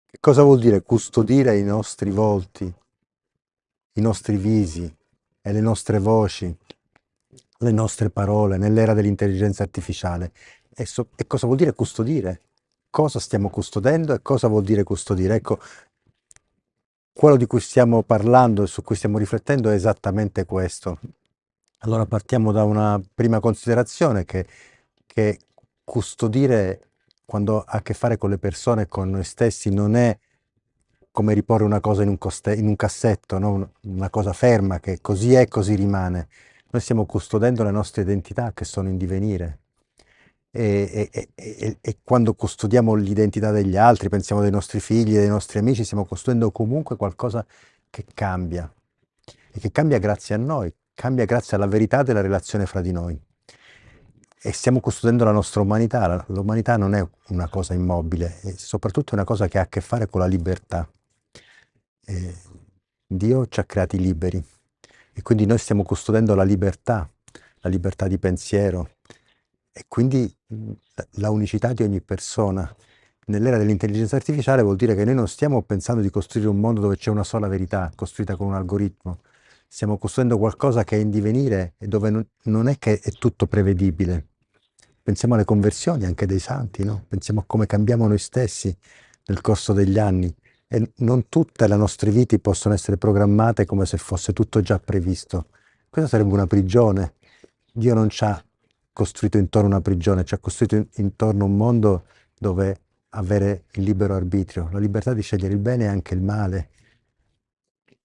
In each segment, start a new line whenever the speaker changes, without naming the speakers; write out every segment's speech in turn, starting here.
Che cosa vuol dire custodire i nostri volti, i nostri visi e le nostre voci, le nostre parole nell'era dell'intelligenza artificiale? E cosa vuol dire custodire? Cosa stiamo custodendo e cosa vuol dire custodire? Ecco, quello di cui stiamo parlando e su cui stiamo riflettendo è esattamente questo. Allora partiamo da una prima considerazione che custodire quando ha a che fare con le persone e con noi stessi non è come riporre una cosa in un cassetto, no? Una cosa ferma che così è, così rimane. Noi stiamo custodendo le nostre identità che sono in divenire. E quando custodiamo l'identità degli altri, pensiamo dei nostri figli, dei nostri amici, stiamo custodendo comunque qualcosa che cambia. E che cambia grazie a noi, cambia grazie alla verità della relazione fra di noi. E stiamo custodendo la nostra umanità. L'umanità non è una cosa immobile, e soprattutto è una cosa che ha a che fare con la libertà. Eh, Dio ci ha creati liberi e quindi noi stiamo custodendo la libertà di pensiero e quindi la unicità di ogni persona. Nell'era dell'intelligenza artificiale vuol dire che noi non stiamo pensando di costruire un mondo dove c'è una sola verità, costruita con un algoritmo. Stiamo costruendo qualcosa che è in divenire e dove non è che è tutto prevedibile. Pensiamo alle conversioni anche dei santi, no? Pensiamo a come cambiamo noi stessi nel corso degli anni. E non tutte le nostre vite possono essere programmate come se fosse tutto già previsto. Questa sarebbe una prigione. Dio non ci ha costruito intorno a una prigione, ci ha costruito intorno a un mondo dove avere il libero arbitrio, la libertà di scegliere il bene e anche il male.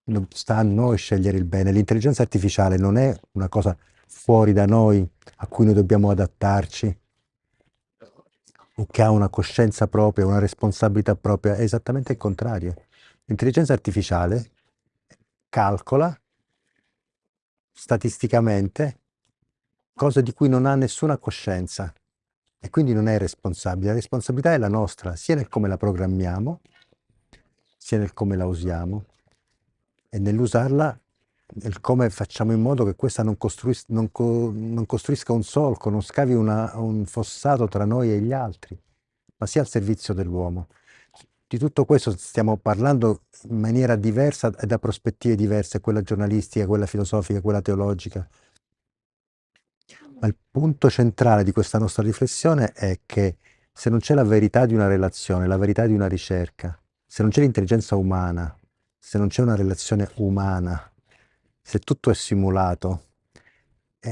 Non sta a noi scegliere il bene. L'intelligenza artificiale non è una cosa fuori da noi a cui noi dobbiamo adattarci o che ha una coscienza propria, una responsabilità propria, è esattamente il contrario. L'intelligenza artificiale calcola statisticamente cose di cui non ha nessuna coscienza e quindi non è responsabile. La responsabilità è la nostra, sia nel come la programmiamo, sia nel come la usiamo e nell'usarla, nel come facciamo in modo che questa non costruisca un solco, non scavi un fossato tra noi e gli altri, ma sia al servizio dell'uomo. Di tutto questo stiamo parlando in maniera diversa e da prospettive diverse, quella giornalistica, quella filosofica, quella teologica. Ma il punto centrale di questa nostra riflessione è che se non c'è la verità di una relazione, la verità di una ricerca, se non c'è l'intelligenza umana, se non c'è una relazione umana, se tutto è simulato,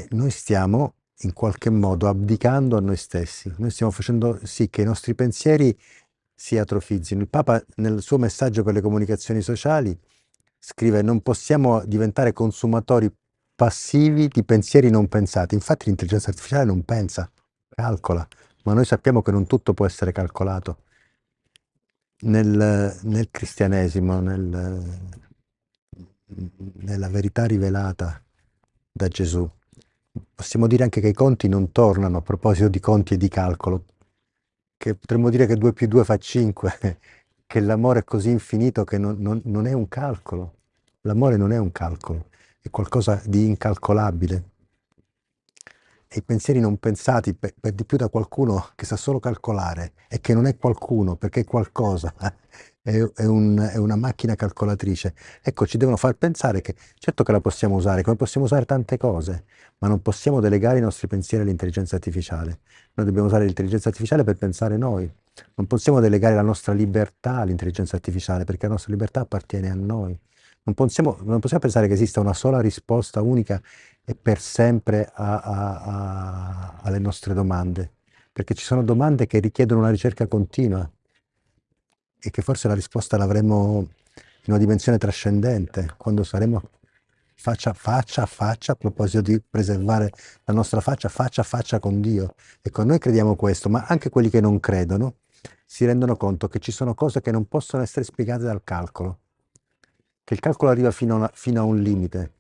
noi stiamo in qualche modo abdicando a noi stessi. Noi stiamo facendo sì che i nostri pensieri si atrofizzino. Il Papa nel suo messaggio per le comunicazioni sociali scrive: non possiamo diventare consumatori passivi di pensieri non pensati. Infatti l'intelligenza artificiale non pensa, calcola, ma noi sappiamo che non tutto può essere calcolato. Nel cristianesimo, nella verità rivelata da Gesù, possiamo dire anche che i conti non tornano, a proposito di conti e di calcolo, che potremmo dire che 2 più 2 fa 5, che l'amore è così infinito che non è un calcolo. L'amore non è un calcolo, è qualcosa di incalcolabile. E i pensieri non pensati per di più da qualcuno che sa solo calcolare e che non è qualcuno perché è qualcosa, è una macchina calcolatrice. Ecco, ci devono far pensare che certo che la possiamo usare, come possiamo usare tante cose, ma non possiamo delegare i nostri pensieri all'intelligenza artificiale. Noi dobbiamo usare l'intelligenza artificiale per pensare noi. Non possiamo delegare la nostra libertà all'intelligenza artificiale perché la nostra libertà appartiene a noi. Non possiamo pensare che esista una sola risposta unica e per sempre alle nostre domande, perché ci sono domande che richiedono una ricerca continua e che forse la risposta l'avremo in una dimensione trascendente, quando saremo faccia a faccia, a proposito di preservare la nostra faccia a faccia con Dio. Ecco, noi crediamo questo, ma anche quelli che non credono si rendono conto che ci sono cose che non possono essere spiegate dal calcolo, che il calcolo arriva fino a un limite,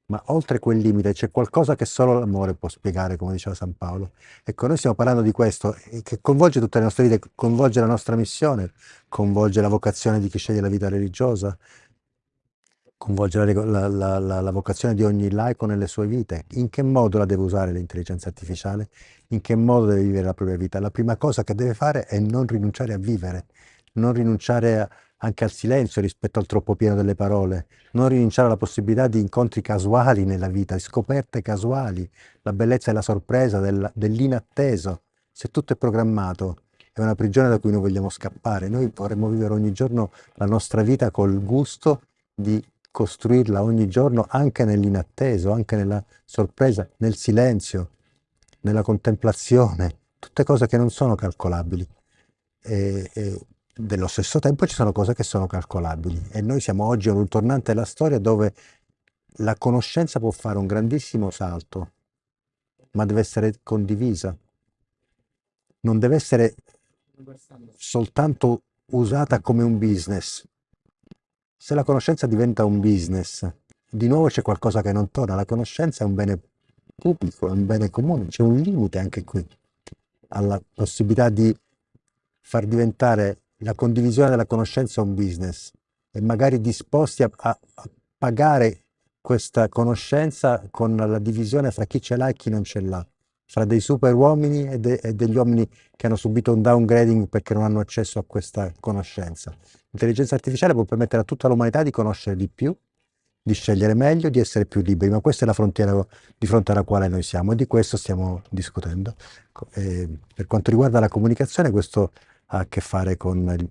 ma oltre quel limite c'è qualcosa che solo l'amore può spiegare, come diceva San Paolo. Ecco, noi stiamo parlando di questo, che coinvolge tutte le nostre vite, coinvolge la nostra missione, coinvolge la vocazione di chi sceglie la vita religiosa, coinvolge la vocazione di ogni laico nelle sue vite. In che modo la deve usare l'intelligenza artificiale? In che modo deve vivere la propria vita? La prima cosa che deve fare è non rinunciare a vivere, non rinunciare anche al silenzio rispetto al troppo pieno delle parole, non rinunciare alla possibilità di incontri casuali nella vita, di scoperte casuali, la bellezza e la sorpresa dell'inatteso. Se tutto è programmato, è una prigione da cui noi vogliamo scappare. Noi vorremmo vivere ogni giorno la nostra vita col gusto di costruirla ogni giorno anche nell'inatteso, anche nella sorpresa, nel silenzio, nella contemplazione, tutte cose che non sono calcolabili. E dello stesso tempo ci sono cose che sono calcolabili e noi siamo oggi ad un tornante della storia dove la conoscenza può fare un grandissimo salto, ma deve essere condivisa, non deve essere soltanto usata come un business. Se la conoscenza diventa un business, di nuovo c'è qualcosa che non torna. La conoscenza è un bene pubblico, è un bene comune, c'è un limite anche qui alla possibilità di far diventare la condivisione della conoscenza un business e magari disposti a pagare questa conoscenza con la divisione fra chi ce l'ha e chi non ce l'ha, fra dei super uomini e degli uomini che hanno subito un downgrading perché non hanno accesso a questa conoscenza. L'intelligenza artificiale può permettere a tutta l'umanità di conoscere di più, di scegliere meglio, di essere più liberi, ma questa è la frontiera di fronte alla quale noi siamo e di questo stiamo discutendo. Per quanto riguarda la comunicazione, questo ha a che fare con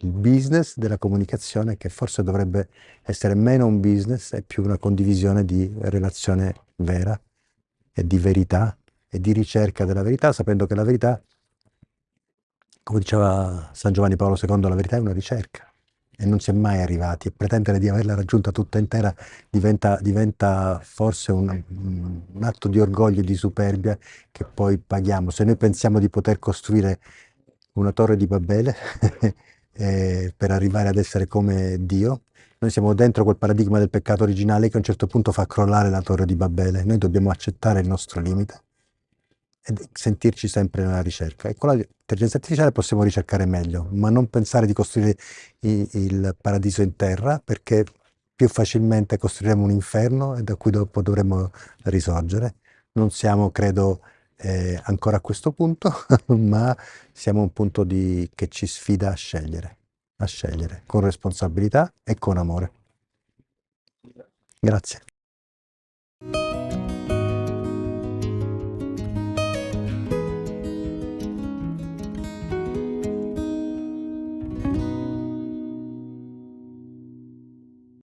il business della comunicazione, che forse dovrebbe essere meno un business e più una condivisione di relazione vera e di verità e di ricerca della verità, sapendo che la verità, come diceva San Giovanni Paolo II, la verità è una ricerca e non si è mai arrivati e pretendere di averla raggiunta tutta intera diventa forse un atto di orgoglio e di superbia che poi paghiamo. Se noi pensiamo di poter costruire una torre di Babele per arrivare ad essere come Dio, noi siamo dentro quel paradigma del peccato originale che a un certo punto fa crollare la torre di Babele. Noi dobbiamo accettare il nostro limite e sentirci sempre nella ricerca. E con l'intelligenza artificiale possiamo ricercare meglio, ma non pensare di costruire il paradiso in terra, perché più facilmente costruiremo un inferno e da cui dopo dovremo risorgere. Non siamo, credo, ancora a questo punto, ma siamo a un punto che ci sfida a scegliere con responsabilità e con amore. Grazie.